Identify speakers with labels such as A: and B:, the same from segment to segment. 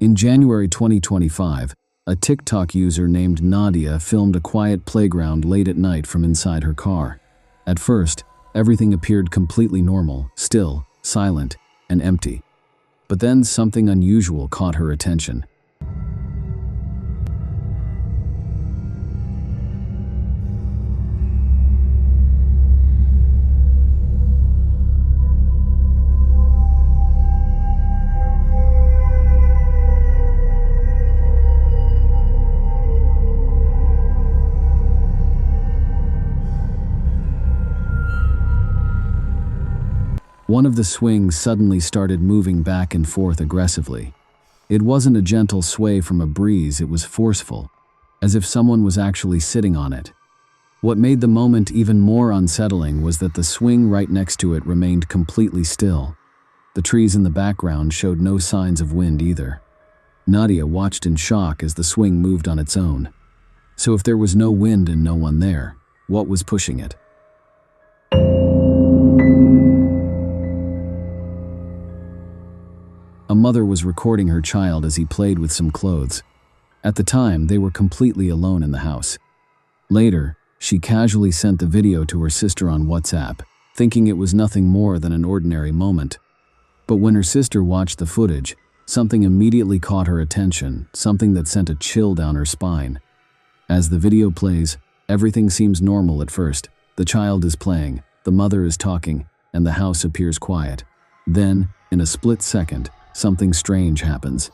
A: In January 2025, a TikTok user named Nadia filmed a quiet playground late at night from inside her car. At first, everything appeared completely normal, still, silent, and empty. But then something unusual caught her attention. One of the swings suddenly started moving back and forth aggressively. It wasn't a gentle sway from a breeze, it was forceful, as if someone was actually sitting on it. What made the moment even more unsettling was that the swing right next to it remained completely still. The trees in the background showed no signs of wind either. Nadia watched in shock as the swing moved on its own. So if there was no wind and no one there, what was pushing it? A mother was recording her child as he played with some clothes. At the time, they were completely alone in the house. Later, she casually sent the video to her sister on WhatsApp, thinking it was nothing more than an ordinary moment. But when her sister watched the footage, something immediately caught her attention, something that sent a chill down her spine. As the video plays, everything seems normal at first. The child is playing, the mother is talking, and the house appears quiet. Then, in a split second, something strange happens.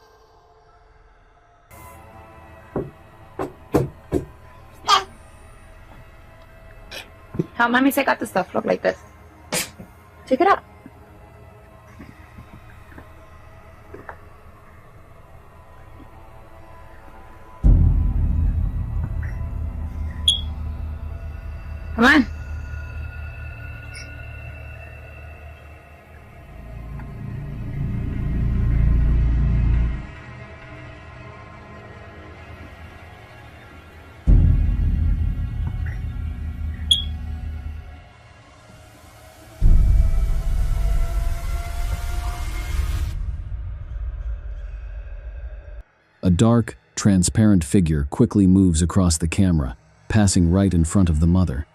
B: How many I got the stuff look like this? Check it out. Come on.
A: A dark, transparent figure quickly moves across the camera, passing right in front of the mother.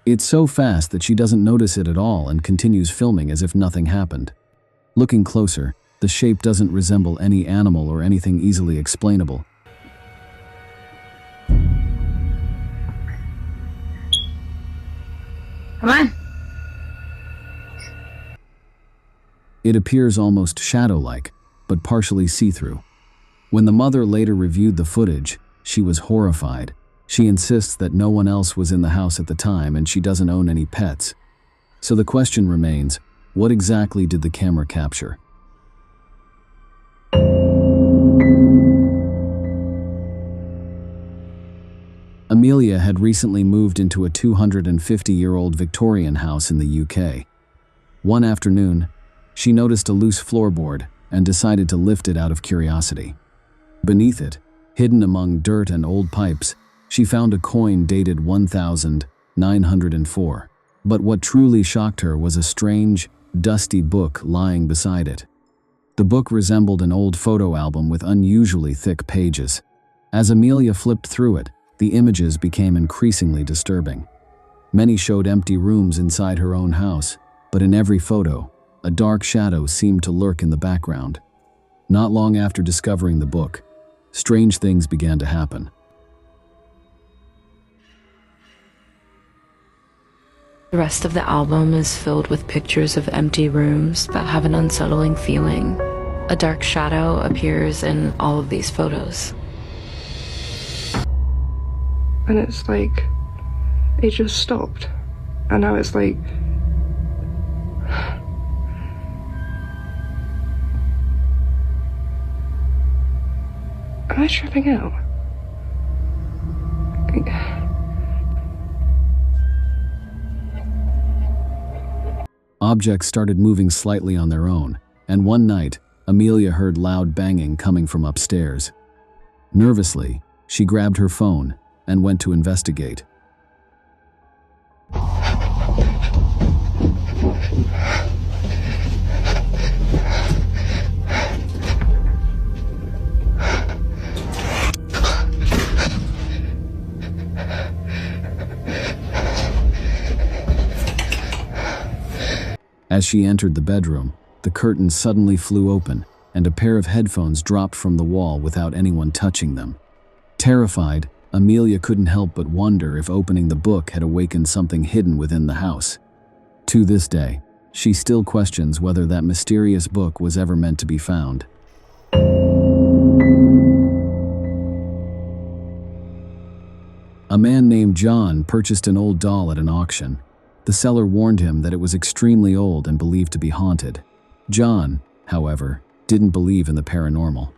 A: It's so fast that she doesn't notice it at all and continues filming as if nothing happened. Looking closer, the shape doesn't resemble any animal or anything easily explainable.
B: Come on.
A: It appears almost shadow-like, but partially see-through. When the mother later reviewed the footage, she was horrified. She insists that no one else was in the house at the time and she doesn't own any pets. So the question remains, what exactly did the camera capture? Amelia had recently moved into a 250-year-old Victorian house in the UK. One afternoon, she noticed a loose floorboard and decided to lift it out of curiosity. Beneath it, hidden among dirt and old pipes, she found a coin dated 1904. But what truly shocked her was a strange, dusty book lying beside it. The book resembled an old photo album with unusually thick pages. As Amelia flipped through it, the images became increasingly disturbing. Many showed empty rooms inside her own house, but in every photo, a dark shadow seemed to lurk in the background. Not long after discovering the book, strange things began to happen.
C: The rest of the album is filled with pictures of empty rooms that have an unsettling feeling. A dark shadow appears in all of these photos.
D: And it's like, it just stopped. And now it's like, am I tripping out?
A: Objects started moving slightly on their own, and one night, Amelia heard loud banging coming from upstairs. Nervously, she grabbed her phone and went to investigate. As she entered the bedroom, the curtain suddenly flew open, and a pair of headphones dropped from the wall without anyone touching them. Terrified, Amelia couldn't help but wonder if opening the book had awakened something hidden within the house. To this day, she still questions whether that mysterious book was ever meant to be found. A man named John purchased an old doll at an auction. The seller warned him that it was extremely old and believed to be haunted. John, however, didn't believe in the paranormal.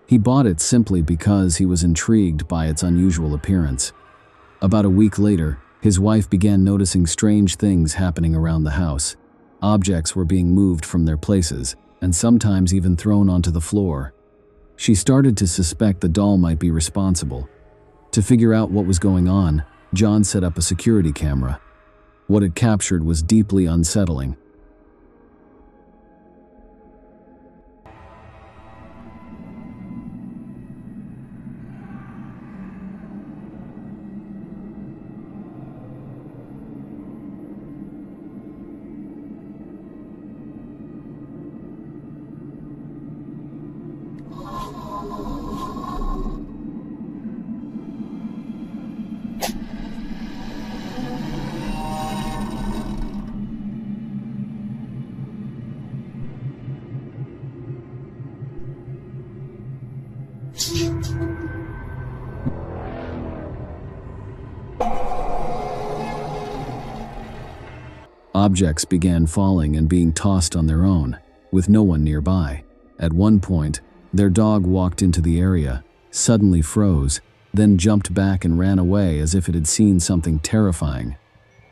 A: He bought it simply because he was intrigued by its unusual appearance. About a week later, his wife began noticing strange things happening around the house. Objects were being moved from their places, and sometimes even thrown onto the floor. She started to suspect the doll might be responsible. To figure out what was going on, John set up a security camera. What it captured was deeply unsettling. Objects began falling and being tossed on their own, with no one nearby. At one point, their dog walked into the area, suddenly froze, then jumped back and ran away as if it had seen something terrifying.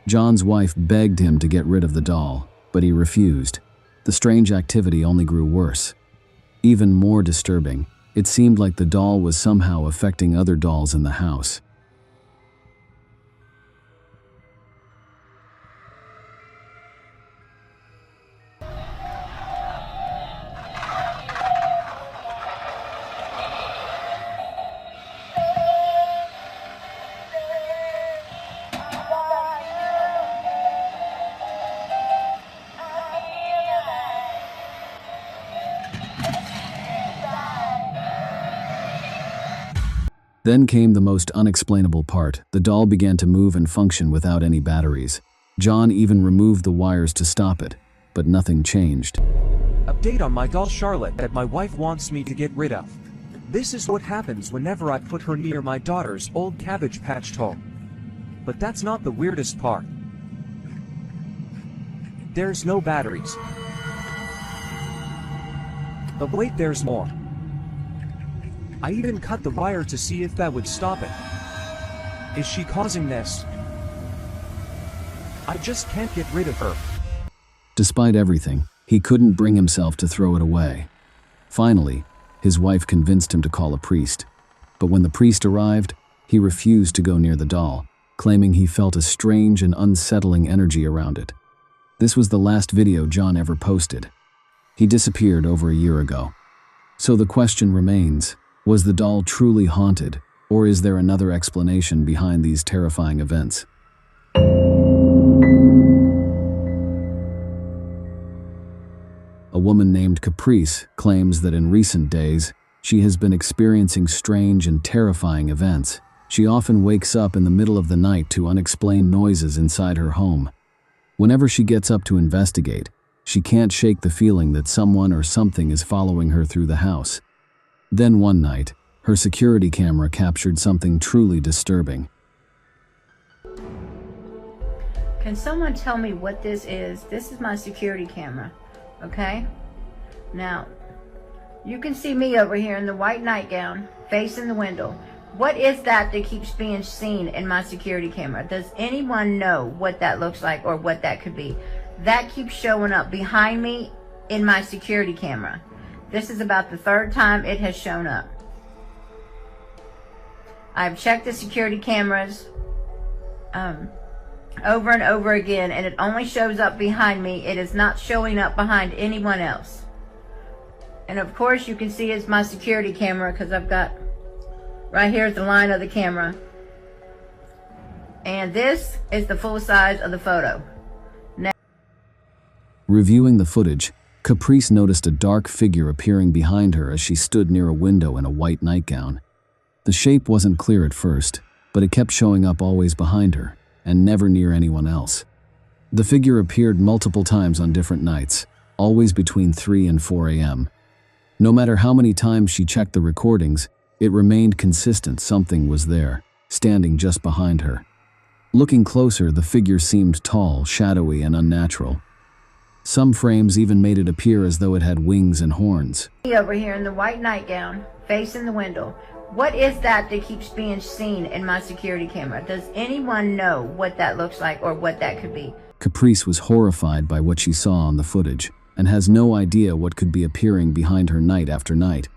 A: John's wife begged him to get rid of the doll, but he refused. The strange activity only grew worse. Even more disturbing, it seemed like the doll was somehow affecting other dolls in the house. Then came the most unexplainable part. The doll began to move and function without any batteries. John even removed the wires to stop it, but nothing changed.
E: Update on my doll Charlotte that my wife wants me to get rid of. This is what happens whenever I put her near my daughter's old Cabbage Patch toy. But that's not the weirdest part. There's no batteries. But wait, there's more. I even cut the wire to see if that would stop it. Is she causing this? I just can't get rid of her.
A: Despite everything, he couldn't bring himself to throw it away. Finally, his wife convinced him to call a priest. But when the priest arrived, he refused to go near the doll, claiming he felt a strange and unsettling energy around it. This was the last video John ever posted. He disappeared over a year ago. So the question remains, was the doll truly haunted, or is there another explanation behind these terrifying events? A woman named Caprice claims that in recent days, she has been experiencing strange and terrifying events. She often wakes up in the middle of the night to unexplained noises inside her home. Whenever she gets up to investigate, she can't shake the feeling that someone or something is following her through the house. Then one night, her security camera captured something truly disturbing.
F: Can someone tell me what this is? This is my security camera, okay? Now, you can see me over here in the white nightgown, facing the window. What is that keeps being seen in my security camera? Does anyone know what that looks like or what that could be? That keeps showing up behind me in my security camera. This is about the third time it has shown up. I've checked the security cameras over and over again, and it only shows up behind me. It is not showing up behind anyone else. And of course you can see it's my security camera because I've got right here is the line of the camera. And this is the full size of the photo.
A: Reviewing the footage, Caprice noticed a dark figure appearing behind her as she stood near a window in a white nightgown. The shape wasn't clear at first, but it kept showing up always behind her, and never near anyone else. The figure appeared multiple times on different nights, always between 3 and 4 a.m. No matter how many times she checked the recordings, it remained consistent. Something was there, standing just behind her. Looking closer, the figure seemed tall, shadowy, and unnatural. Some frames even made it appear as though it had wings and horns.
F: Over here in the white nightgown, facing the window. What is that keeps being seen in my security camera? Does anyone know what that looks like or what that could be?
A: Caprice was horrified by what she saw on the footage, and has no idea what could be appearing behind her night after night.